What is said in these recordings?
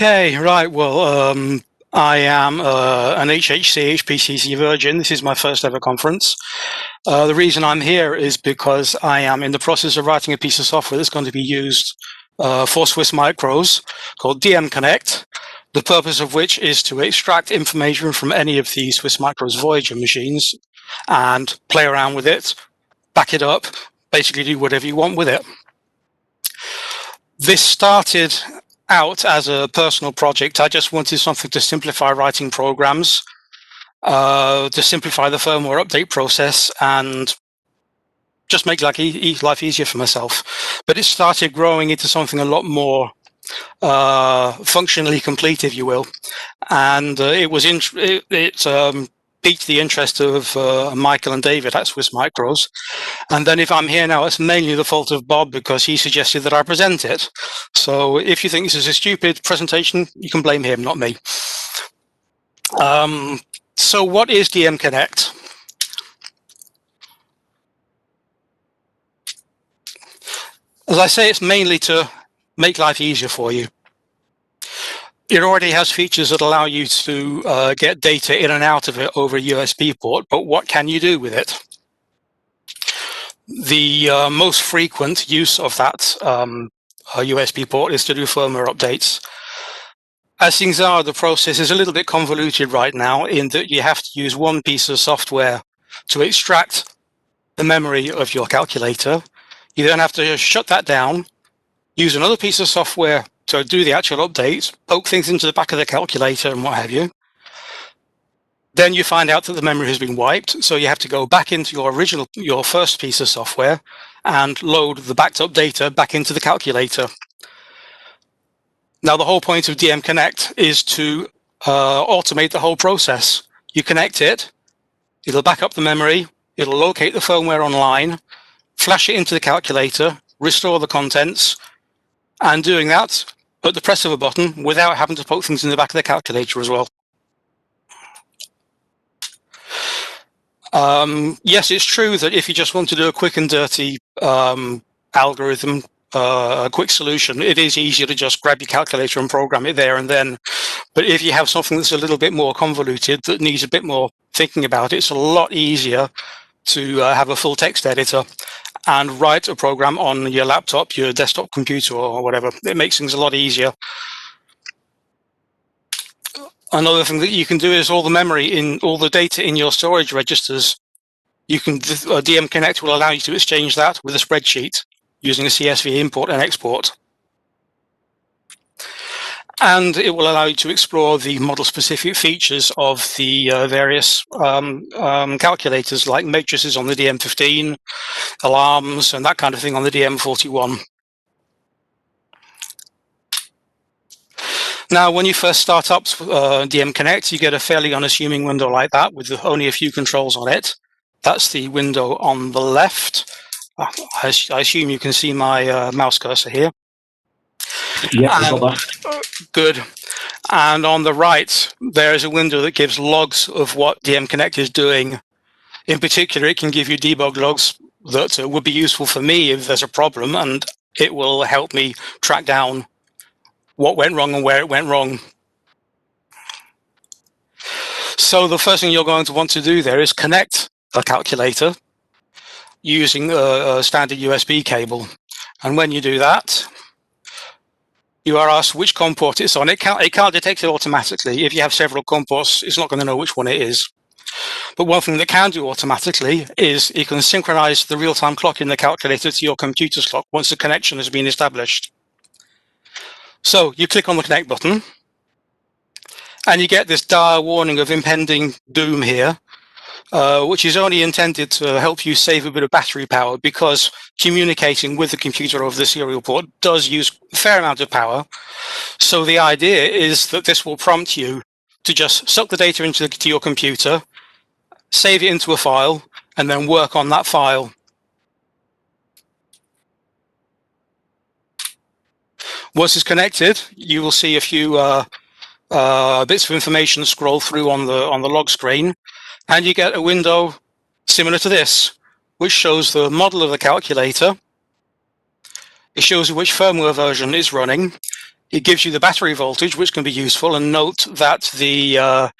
Okay, right. Well, I am an HPCC virgin. This is my first ever conference. The reason I'm here is because I am in the process of writing a piece of software that's going to be used for Swiss micros called DMConnect, the purpose of which is to extract information from any of the Swiss micros Voyager machines and play around with it, back it up, basically do whatever you want with it. This started out as a personal project. I just wanted something to simplify writing programs, to simplify the firmware update process, and just make life easier for myself. But it started growing into something a lot more functionally complete, if you will, and it piqued the interest of Michael and David at Swiss Micros. And then if I'm here now, it's mainly the fault of Bob because he suggested that I present it. So if you think this is a stupid presentation, you can blame him, not me. So what is DMConnect? As I say, it's mainly to make life easier for you. It already has features that allow you to get data in and out of it over a USB port, but what can you do with it? The most frequent use of that USB port is to do firmware updates. As things are, the process is a little bit convoluted right now in that you have to use one piece of software to extract the memory of your calculator. You then have to shut that down, use another piece of software to do the actual updates, poke things into the back of the calculator and what have you. Then you find out that the memory has been wiped, so you have to go back into your first piece of software and load the backed up data back into the calculator. Now, the whole point of DMConnect is to automate the whole process. You connect it, it'll back up the memory, it'll locate the firmware online, flash it into the calculator, restore the contents, and doing that at the press of a button without having to poke things in the back of the calculator as well. Yes, it's true that if you just want to do a quick and dirty algorithm, a quick solution, it is easier to just grab your calculator and program it there and then. But if you have something that's a little bit more convoluted, that needs a bit more thinking about it, it's a lot easier to have a full text editor and write a program on your laptop, your desktop computer or whatever. It makes things a lot easier. Another thing that you can do is all the data in your storage registers. DMConnect will allow you to exchange that with a spreadsheet using a CSV import and export. And it will allow you to explore the model-specific features of the various calculators, like matrices on the DM15, alarms, and that kind of thing on the DM41. Now, when you first start up DMConnect, you get a fairly unassuming window like that with only a few controls on it. That's the window on the left. I assume you can see my mouse cursor here. Yeah, I got that. Good. And on the right, there is a window that gives logs of what DMConnect is doing. In particular, it can give you debug logs that would be useful for me if there's a problem, and it will help me track down what went wrong and where it went wrong. So the first thing you're going to want to do there is connect a calculator using a standard USB cable. And when you do that, you are asked which COM port it's on. It can't detect it automatically. If you have several COM ports, it's not going to know which one it is. But one thing that can do automatically is you can synchronize the real-time clock in the calculator to your computer's clock once the connection has been established. So you click on the connect button, and you get this dire warning of impending doom here, which is only intended to help you save a bit of battery power, because communicating with the computer over the serial port does use a fair amount of power. So the idea is that this will prompt you to just suck the data into your computer, save it into a file, and then work on that file. Once it's connected, you will see a few bits of information scroll through on the log screen, and you get a window similar to this, which shows the model of the calculator. It shows you which firmware version is running. it gives you the battery voltage, which can be useful. And note that the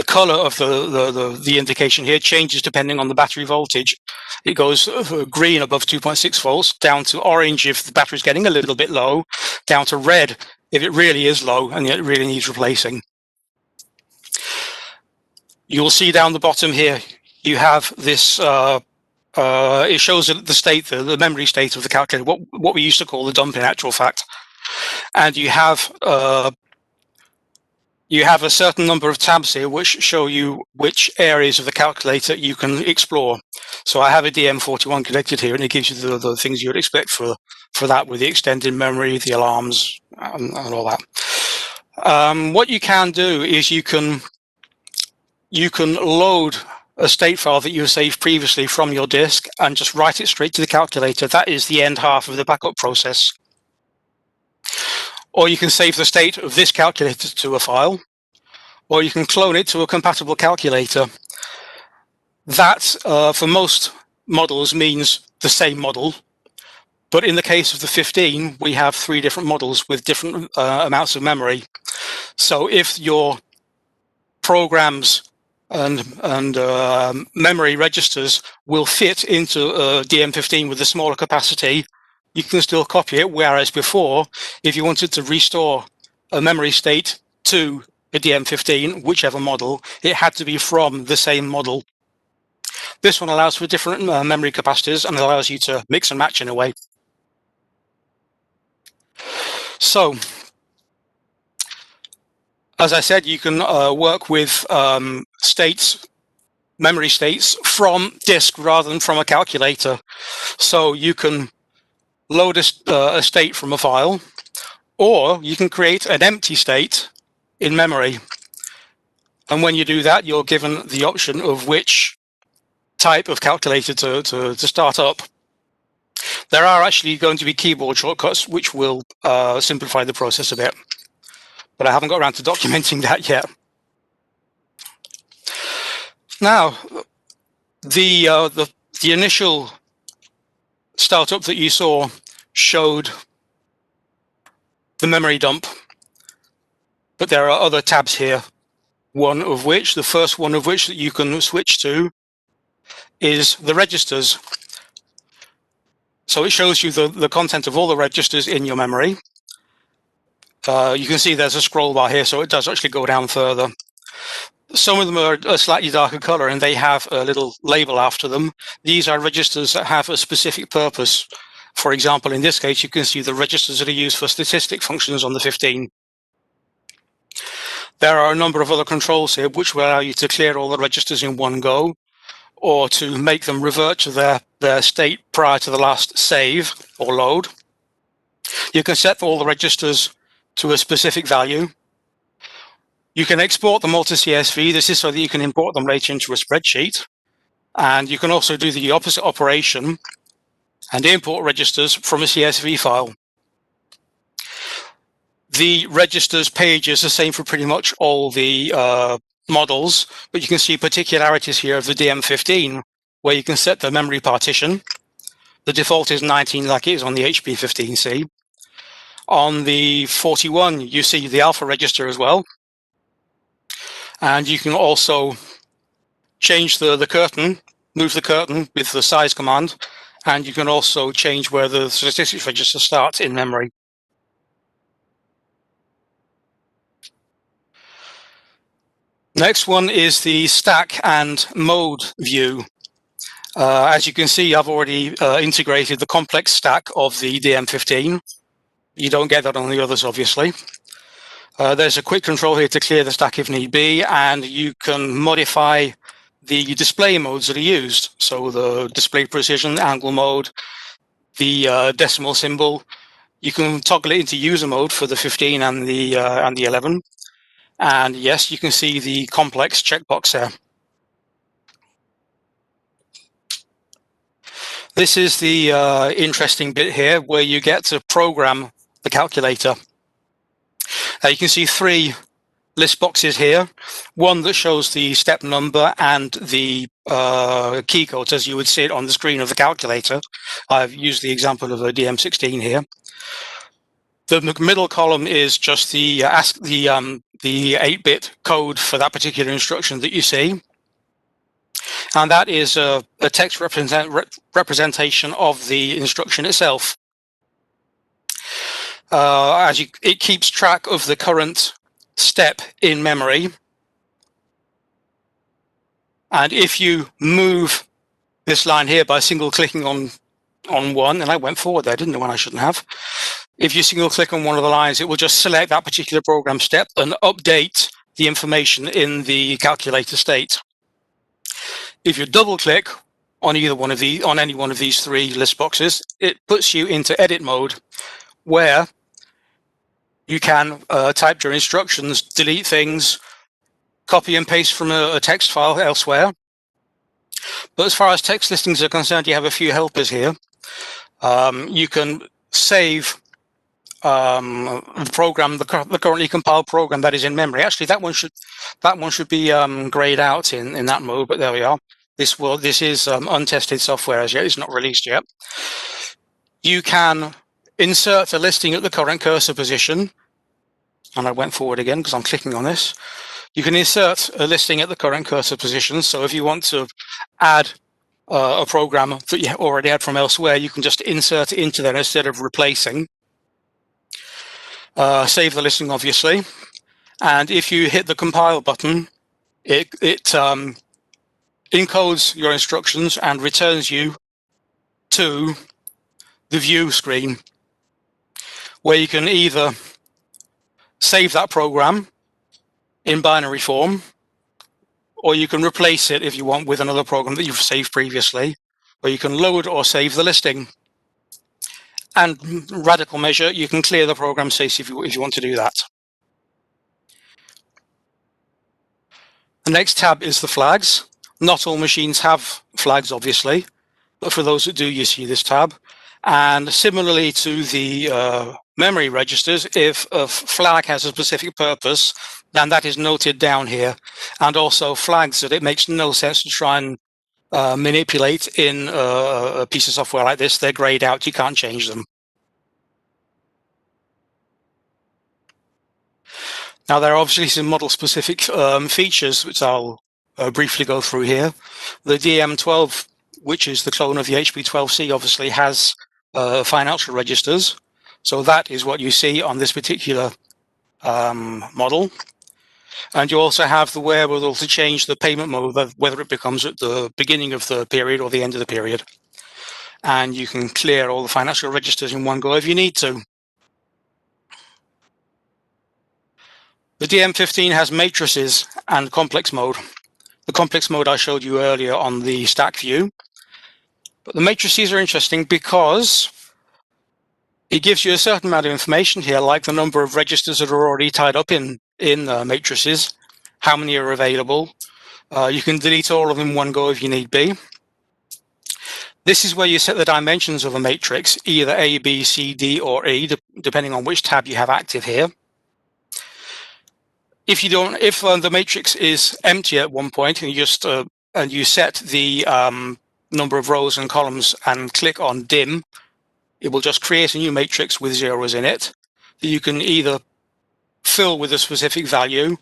color of the indication here changes depending on the battery voltage. It goes green above 2.6 volts, down to orange if the battery's getting a little bit low, down to red if it really is low and it really needs replacing. You'll see down the bottom here, you have this, it shows the state, the memory state of the calculator, what we used to call the dump in actual fact. And you have a certain number of tabs here which show you which areas of the calculator you can explore. So I have a DM41 connected here, and it gives you the things you would expect for that, with the extended memory, the alarms, and all that. What you can do is you can load a state file that you saved previously from your disk and just write it straight to the calculator. That is the end half of the backup process. Or you can save the state of this calculator to a file, or you can clone it to a compatible calculator. That, for most models, means the same model. But in the case of the 15, we have 3 different models with different amounts of memory. So if your programs and memory registers will fit into DM15 with a smaller capacity, you can still copy it, whereas before, if you wanted to restore a memory state to a DM15, whichever model, it had to be from the same model. This one allows for different memory capacities and allows you to mix and match in a way. So, as I said, you can work with memory states from disk rather than from a calculator. So you can load a state from a file, or you can create an empty state in memory. And when you do that, you're given the option of which type of calculator to start up. There are actually going to be keyboard shortcuts which will simplify the process a bit, but I haven't got around to documenting that yet. Now, the initial startup that you saw showed the memory dump, but there are other tabs here. The first one of which that you can switch to is the registers. So it shows you the content of all the registers in your memory. You can see there's a scroll bar here, so it does actually go down further. Some of them are a slightly darker color and they have a little label after them. These are registers that have a specific purpose. For example, in this case, you can see the registers that are used for statistic functions on the 15. There are a number of other controls here which will allow you to clear all the registers in one go, or to make them revert to their state prior to the last save or load. You can set all the registers to a specific value. You can export them all to CSV. This is so that you can import them later into a spreadsheet. And you can also do the opposite operation and import registers from a CSV file. The registers page is the same for pretty much all the models, but you can see particularities here of the DM15, where you can set the memory partition. The default is 19 like it is on the HP15C. On the 41, you see the alpha register as well. And you can also change the curtain, move the curtain with the size command, and you can also change where the statistics register starts in memory. Next one is the stack and mode view. As you can see, I've already integrated the complex stack of the DM15. You don't get that on the others, obviously. There's a quick control here to clear the stack if need be, and you can modify the display modes that are used. So the display precision, angle mode, the decimal symbol. You can toggle it into user mode for the 15 and the 11. And yes, you can see the complex checkbox there. This is the interesting bit here where you get to program the calculator. You can see 3 list boxes here. One that shows the step number and the key codes as you would see it on the screen of the calculator. I've used the example of a DM16 here. The middle column is just the 8-bit code for that particular instruction that you see, and that is a text representation of the instruction itself. It keeps track of the current step in memory, and if you move this line here by single clicking on one, and I went forward there, didn't I, when I shouldn't have. If you single click on one of the lines, it will just select that particular program step and update the information in the calculator state. If you double click on any one of these three list boxes, it puts you into edit mode, where you can type your instructions, delete things, copy and paste from a text file elsewhere. But as far as text listings are concerned, you have a few helpers here. You can save the program, the currently compiled program that is in memory. Actually, that one should be grayed out in that mode. But there we are. This is untested software as yet. It's not released yet. You can insert a listing at the current cursor position, and I went forward again because I'm clicking on this. You can insert a listing at the current cursor position. So if you want to add a program that you already had from elsewhere, you can just insert it into there instead of replacing. Save the listing, obviously. And if you hit the compile button, it encodes your instructions and returns you to the view screen, where you can either save that program in binary form, or you can replace it if you want with another program that you've saved previously, or you can load or save the listing. And radical measure, you can clear the program space if you want to do that. The next tab is the flags. Not all machines have flags, obviously, but for those that do, you see this tab. And similarly to the memory registers, if a flag has a specific purpose, then that is noted down here. And also flags that it makes no sense to try and manipulate in a piece of software like this. They're grayed out, you can't change them. Now, there are obviously some model-specific features, which I'll briefly go through here. The DM12, which is the clone of the HP12C, obviously has financial registers. So that is what you see on this particular model. And you also have the wherewithal to change the payment mode, whether it becomes at the beginning of the period or the end of the period. And you can clear all the financial registers in one go if you need to. The DM15 has matrices and complex mode. The complex mode I showed you earlier on the stack view. But the matrices are interesting because it gives you a certain amount of information here, like the number of registers that are already tied up in matrices, how many are available. You can delete all of them in one go if you need be. This is where you set the dimensions of a matrix, either A, B, C, D, or E, depending on which tab you have active here. If the matrix is empty at one point and you set the number of rows and columns and click on dim, it will just create a new matrix with zeros in it that you can either fill with a specific value,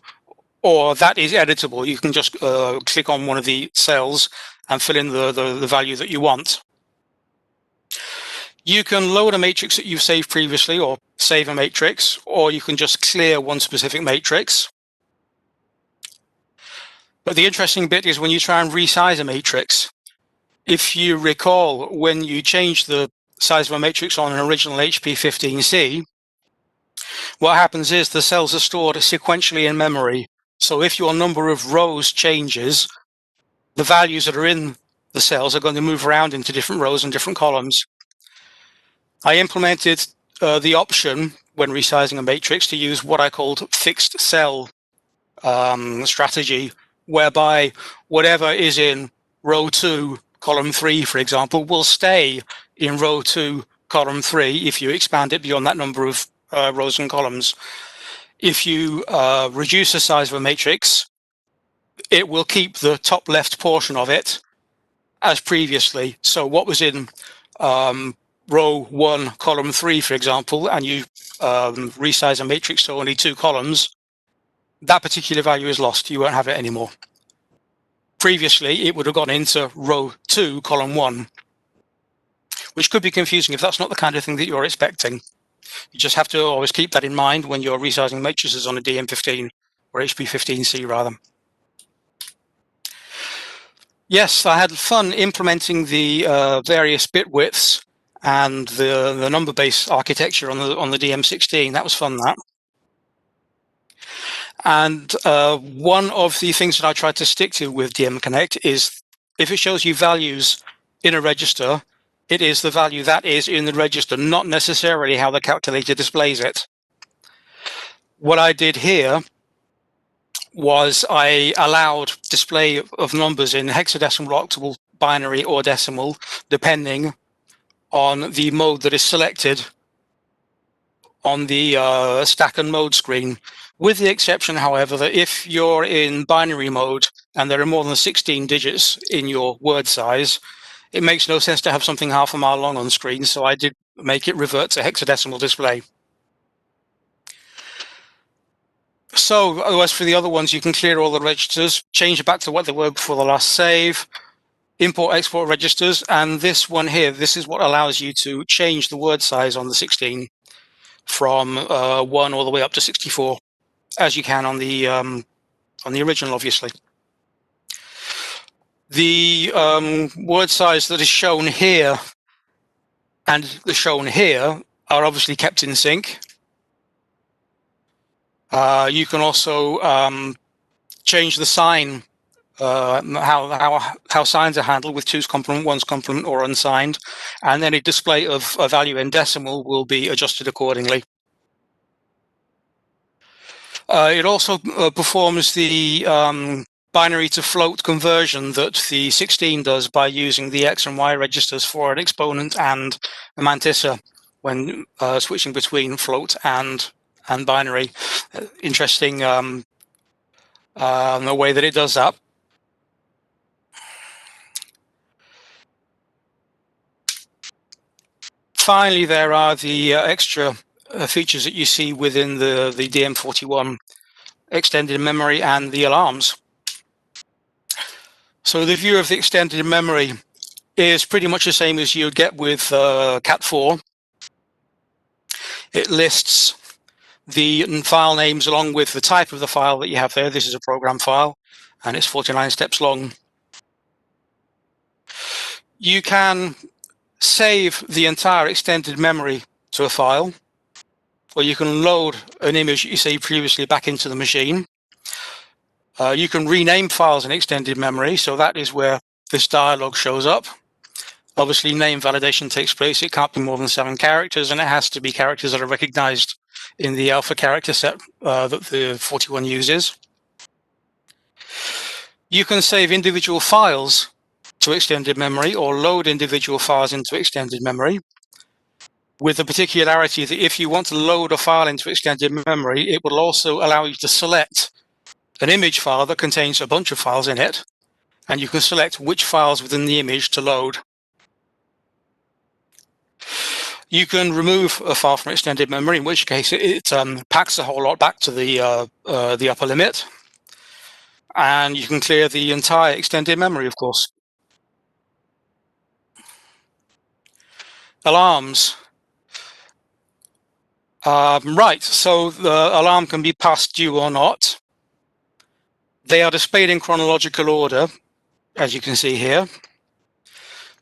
or that is editable. You can just click on one of the cells and fill in the value that you want. You can load a matrix that you've saved previously, or save a matrix, or you can just clear one specific matrix. But the interesting bit is when you try and resize a matrix. If you recall, when you change the size of a matrix on an original HP15C, what happens is the cells are stored sequentially in memory. So if your number of rows changes, the values that are in the cells are going to move around into different rows and different columns. I implemented the option when resizing a matrix to use what I called fixed cell strategy, whereby whatever is in row 2, column 3, for example, will stay in row 2, column 3 if you expand it beyond that number of rows and columns. If you reduce the size of a matrix, it will keep the top left portion of it as previously. So what was in row 1, column 3, for example, and you resize a matrix to only 2 columns, that particular value is lost. You won't have it anymore. Previously, it would have gone into row 2, column 1, which could be confusing if that's not the kind of thing that you're expecting. You just have to always keep that in mind when you're resizing matrices on a DM15 or HP15C rather. Yes, I had fun implementing the various bit widths and the number base architecture on the DM16. That was fun, that. And one of the things that I tried to stick to with DMConnect is if it shows you values in a register, it is the value that is in the register, not necessarily how the calculator displays it. What I did here was I allowed display of numbers in hexadecimal, octal, binary, or decimal, depending on the mode that is selected on the stack and mode screen, with the exception, however, that if you're in binary mode and there are more than 16 digits in your word size, it makes no sense to have something half a mile long on screen, so I did make it revert to hexadecimal display. So as for the other ones, you can clear all the registers, change it back to what they were before the last save, import export registers, and this one here, this is what allows you to change the word size on the 16 from 1 all the way up to 64, as you can on the original, obviously. The word size that is shown here and the shown here are obviously kept in sync. You can also change the sign, how signs are handled with 2's complement, 1's complement, or unsigned, and any display of a value in decimal will be adjusted accordingly. It also performs the binary to float conversion that the 16 does by using the X and Y registers for an exponent and a mantissa when switching between float and binary. Interesting the way that it does that. Finally, there are the extra features that you see within the DM41 extended memory and the alarms. So the view of the extended memory is pretty much the same as you'd get with Cat4. It lists the file names along with the type of the file that you have there. This is a program file, and it's 49 steps long. You can save the entire extended memory to a file, or you can load an image you saved previously back into the machine. You can rename files in extended memory, so that is where this dialog shows up. Obviously, name validation takes place. It can't be more than 7 characters, and it has to be characters that are recognized in the alpha character set that the 41 uses. You can save individual files to extended memory or load individual files into extended memory, with the particularity that if you want to load a file into extended memory, it will also allow you to select an image file that contains a bunch of files in it, and you can select which files within the image to load. You can remove a file from extended memory, in which case it packs a whole lot back to the upper limit, and you can clear the entire extended memory, of course. Alarms. Right, so the alarm can be past due or not. They are displayed in chronological order, as you can see here.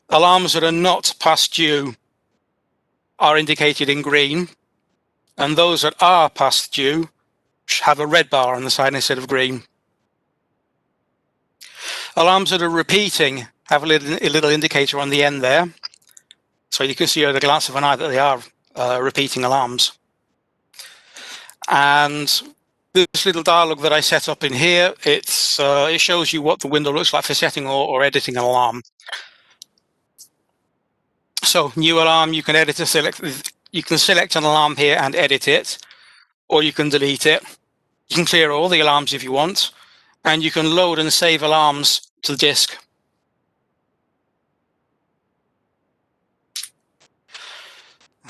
Alarms that are not past due are indicated in green, and those that are past due have a red bar on the side instead of green. Alarms that are repeating have a little indicator on the end there, so you can see at a glance of an eye that they are repeating alarms. And this little dialog that I set up in here, it shows you what the window looks like for setting or editing an alarm. So new alarm, you can edit a select. You can select an alarm here and edit it, or you can delete it. You can clear all the alarms if you want, and you can load and save alarms to the disk.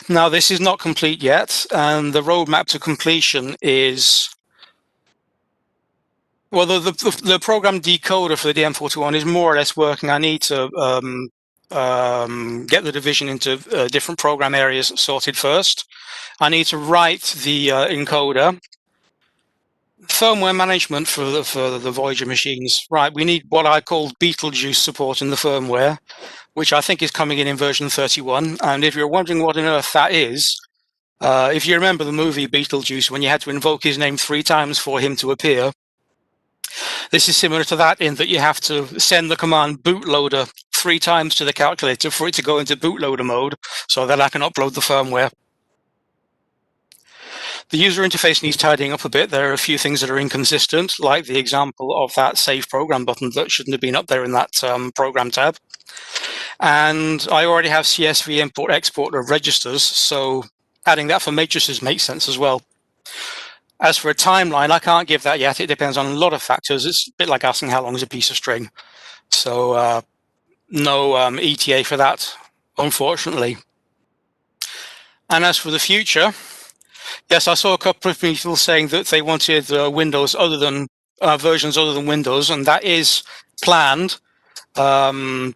Now, this is not complete yet, and the roadmap to completion is... Well, the program decoder for the DM41 is more or less working. I need to get the division into different program areas sorted first. I need to write the encoder. Firmware management for the Voyager machines. Right, we need what I call Beetlejuice support in the firmware, which I think is coming in version 31. And if you're wondering what on earth that is, if you remember the movie Beetlejuice, when you had to invoke his name 3 times for him to appear, this is similar to that in that you have to send the command bootloader 3 times to the calculator for it to go into bootloader mode so that I can upload the firmware. The user interface needs tidying up a bit. There are a few things that are inconsistent, like the example of that Save Program button that shouldn't have been up there in that Program tab. And I already have CSV import-export of registers, so adding that for matrices makes sense as well. As for a timeline, I can't give that yet. It depends on a lot of factors. It's a bit like asking how long is a piece of string. So no ETA for that, unfortunately. And as for the future, yes, I saw a couple of people saying that they wanted Windows other than versions other than Windows, and that is planned. Currently,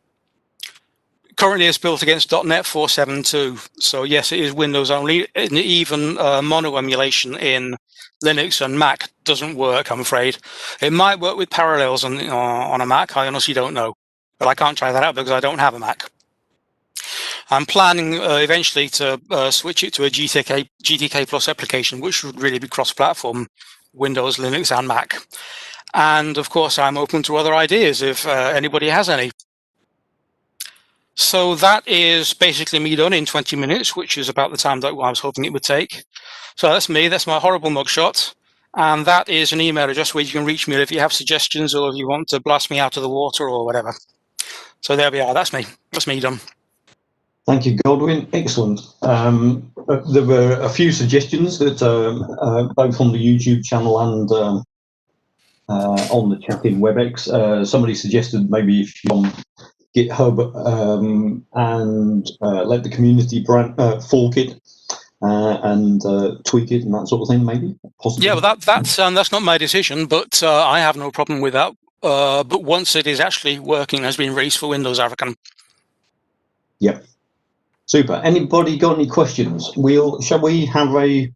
it's built against .NET 4.7.2, so yes, it is Windows only. And even mono emulation in Linux and Mac doesn't work, I'm afraid. It might work with Parallels on a Mac. I honestly don't know, but I can't try that out because I don't have a Mac. I'm planning eventually to switch it to a GTK Plus application, which would really be cross-platform, Windows, Linux, and Mac. And of course, I'm open to other ideas if anybody has any. So that is basically me done in 20 minutes, which is about the time that I was hoping it would take. So that's me. That's my horrible mugshot. And that is an email address where you can reach me if you have suggestions or if you want to blast me out of the water or whatever. So there we are. That's me. That's me done. Thank you, Godwin. Excellent. There were a few suggestions that both on the YouTube channel and on the chat in WebEx. Somebody suggested maybe if you on GitHub and let the community fork it and tweak it and that sort of thing, maybe. Possibly. Yeah, well, that's not my decision, but I have no problem with that. But once it is actually working, has been released for Windows, I reckon. Yep. Super. Anybody got any questions? Shall we have a?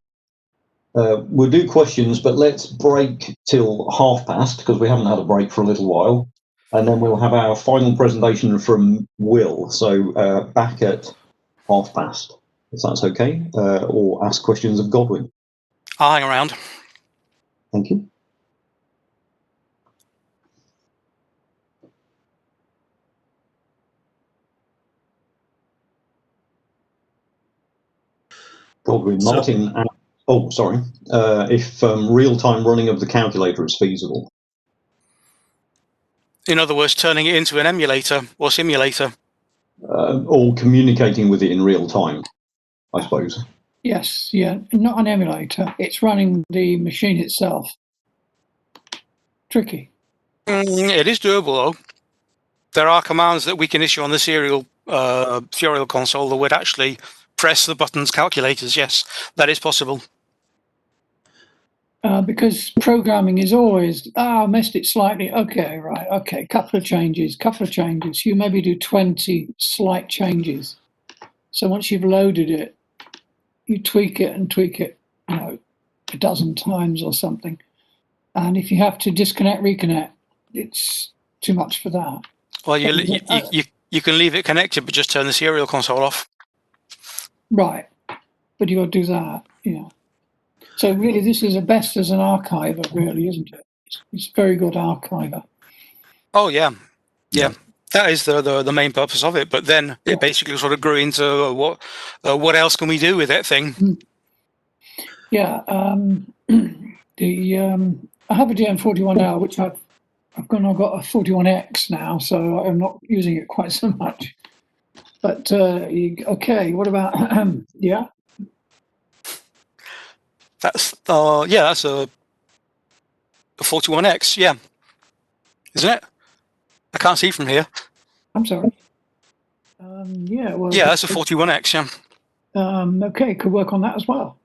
We'll do questions, but let's break till past because we haven't had a break for a little while, and then we'll have our final presentation from Will. So back at past, if that's okay, or ask questions of Godwin. I'll hang around. Thank you. Godwin, Martin. Oh, sorry. If real-time running of the calculator is feasible. In other words, turning it into an emulator or simulator. Or communicating with it in real time, I suppose. Yes, yeah, not an emulator. It's running the machine itself. Tricky. It is doable, though. There are commands that we can issue on the serial console that would actually press the buttons calculators. Yes, that is possible. Because programming is always, missed it slightly. Okay, right. Okay, couple of changes. You maybe do 20 slight changes. So once you've loaded it, you tweak it, a dozen times or something. And if you have to disconnect, reconnect, it's too much for that. Well, you can leave it connected, but just turn the serial console off. Right, but you got to do that, yeah. So really, this is best as an archiver, really, isn't it? It's a very good archiver. Oh yeah. That is the main purpose of it. But then it basically sort of grew into what else can we do with that thing? Yeah, I have a DM41 now, which I've got a 41X now, so I'm not using it quite so much. But okay, what about yeah? That's that's a 41X, yeah, isn't it? I can't see from here. I'm sorry. Yeah, well. Yeah, that's a 41X, yeah. okay, could work on that as well.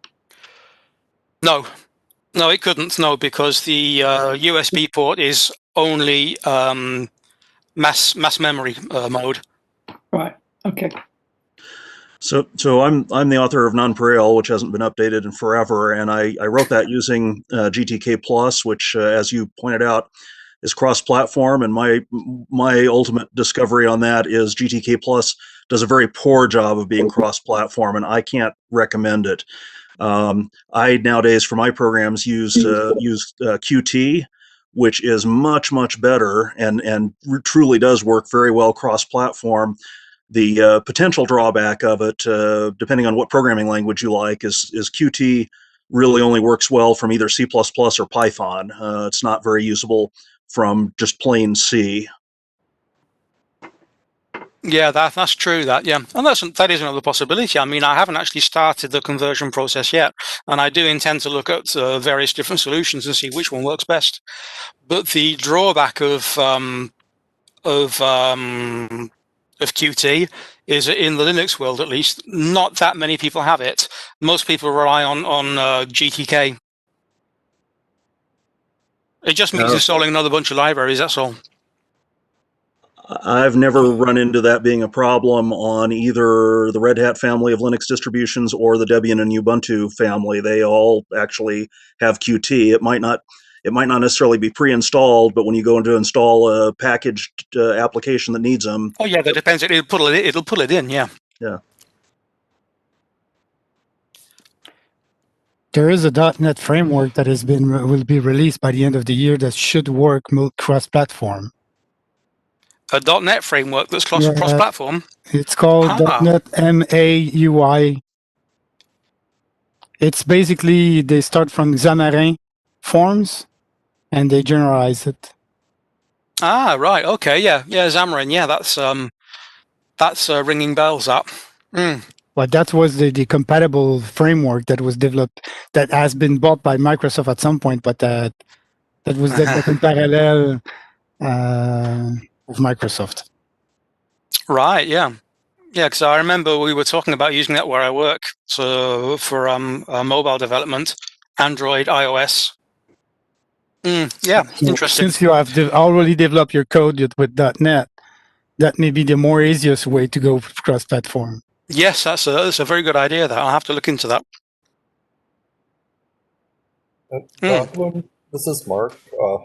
No, no, it couldn't. No, because the USB port is only mass memory mode. Right. Okay. So I'm the author of Nonpareil, which hasn't been updated in forever, and I wrote that using GTK Plus, which, as you pointed out, is cross-platform. And my ultimate discovery on that is GTK Plus does a very poor job of being cross-platform, and I can't recommend it. I nowadays for my programs use Qt, which is much better and truly does work very well cross-platform. The potential drawback of it, depending on what programming language you like, is Qt really only works well from either C++ or Python. It's not very usable from just plain C. Yeah, that's true. That and that is another possibility. I mean, I haven't actually started the conversion process yet, and I do intend to look at various different solutions and see which one works best. But the drawback of Qt is in the Linux world, at least, not that many people have it. Most people rely on GTK. It just means installing another bunch of libraries. That's all. I've never run into that being a problem on either the Red Hat family of Linux distributions or the Debian and Ubuntu family. They all actually have Qt. It might not necessarily be pre-installed, but when you go in to install a packaged application that needs them. Oh yeah, that depends. It'll pull it in. Yeah. Yeah. There is a .NET framework that will be released by the end of the year that should work cross-platform. A .NET framework that's cross-platform. It's called .NET MAUI. It's basically they start from Xamarin Forms and they generalize it. Ah, right. Okay. Yeah. Xamarin. Yeah, that's ringing bells up. But that was the compatible framework that was developed, that has been bought by Microsoft at some point, but that was developed in parallel with Microsoft. Right. Yeah. Yeah. Because I remember we were talking about using that where I work, so for mobile development, Android, iOS. Yeah. Interesting. Since you have already developed your code with .NET, that may be the more easiest way to go cross-platform. Yes, that's a very good idea. That I'll have to look into that. Godwin, this is Mark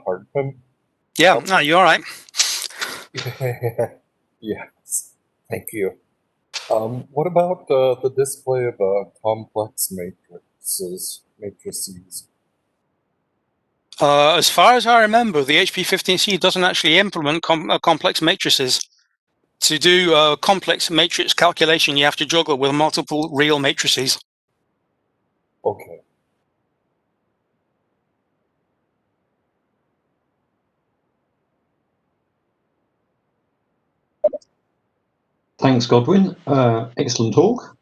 Hartman. Yeah, no, you're all right. Yes, thank you. What about the display of complex matrices? As far as I remember, the HP15C doesn't actually implement complex matrices. To do complex matrix calculation, you have to juggle with multiple real matrices. Okay. Thanks, Godwin. Excellent talk.